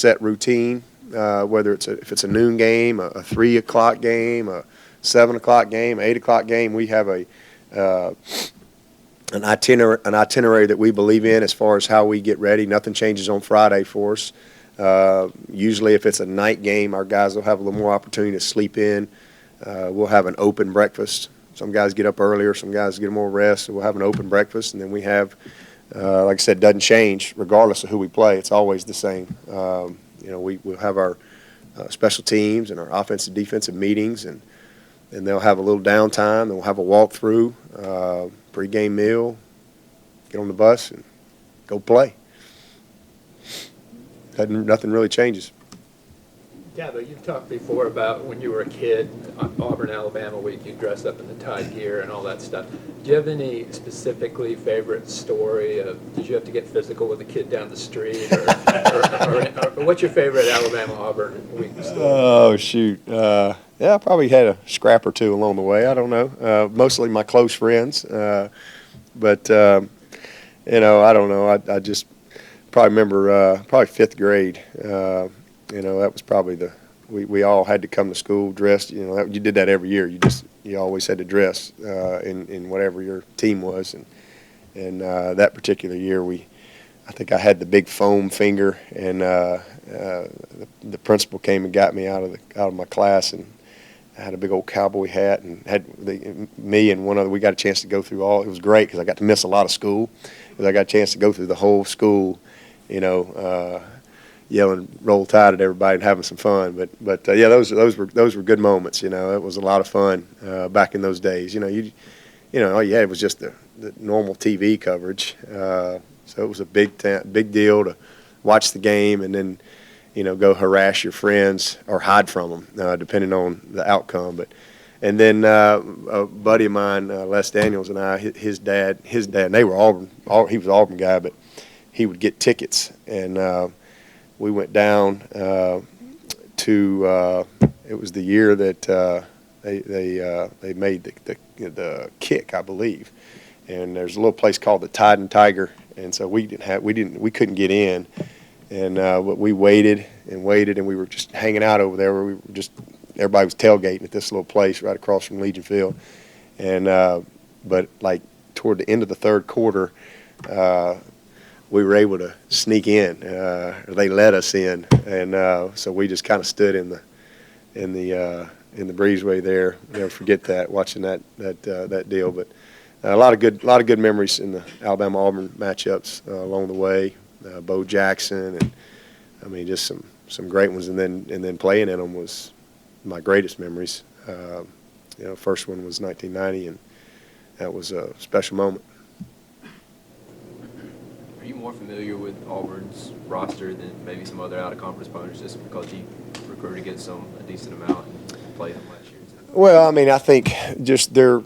set routine, whether if it's a noon game, a 3 o'clock game, a 7 o'clock game, 8 o'clock game. We have an itinerary that we believe in as far as how we get ready. Nothing changes on Friday for us. Usually if it's a night game, our guys will have a little more opportunity to sleep in. We'll have an open breakfast. Some guys get up earlier, some guys get more rest, so we'll have an open breakfast, and then we have, like I said, doesn't change regardless of who we play. It's always the same. We'll have our special teams and our offensive, defensive meetings, and they'll have a little downtime, and we'll have a walkthrough, pregame meal, get on the bus, and go play. Nothing really changes. Dabo, you've talked before about when you were a kid, Auburn, Alabama week, you dressed up in the tie gear and all that stuff. Do you have any specifically favorite story of, did you have to get physical with a kid down the street? Or what's your favorite Alabama-Auburn week story? Oh, shoot. Yeah, I probably had a scrap or two along the way. I don't know. Mostly my close friends. But I don't know. I just probably remember probably fifth grade. That was probably we all had to come to school dressed. You did that every year. You always had to dress in whatever your team was, and that particular year I think I had the big foam finger, and the principal came and got me out of my class, and I had a big old cowboy hat, and me and one other. We got a chance to go through all. It was great because I got to miss a lot of school, because I got a chance to go through the whole school, yelling "Roll Tide" at everybody and having some fun. But yeah, those were good moments. It was a lot of fun back in those days. All you had was just the normal TV coverage. So it was a big deal to watch the game and then go harass your friends or hide from them, depending on the outcome. And then a buddy of mine, Les Daniels, and I, his dad, and they were Auburn. He was an Auburn guy, but he would get tickets, and we went down to. It was the year that they made the kick, I believe. And there's a little place called the Tide and Tiger, and so we couldn't get in, and but we waited, and we were just hanging out over there. Where everybody was tailgating at this little place right across from Legion Field, and but like toward the end of the third quarter. We were able to sneak in. They let us in, and so we just kind of stood in the breezeway there. Never forget that, watching that deal. But a lot of good memories in the Alabama-Auburn matchups along the way. Bo Jackson, and I mean just some great ones, and then playing in them was my greatest memories. First one was 1990, and that was a special moment. Are you more familiar with Auburn's roster than maybe some other out-of-conference opponents, just because you recruited against them a decent amount and played them last year? Well, I mean, I think just the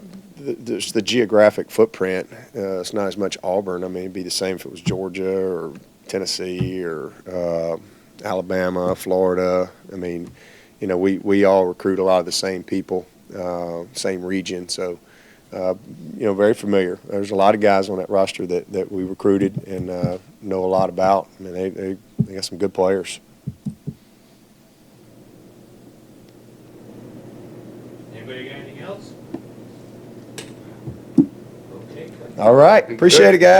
geographic footprint. It's not as much Auburn. I mean, it'd be the same if it was Georgia or Tennessee or Alabama, Florida. I mean, we all recruit a lot of the same people, same region, so. Very familiar. There's a lot of guys on that roster that we recruited and know a lot about. I mean, they got some good players. Anybody got anything else? Okay. All right. Appreciate it, guys.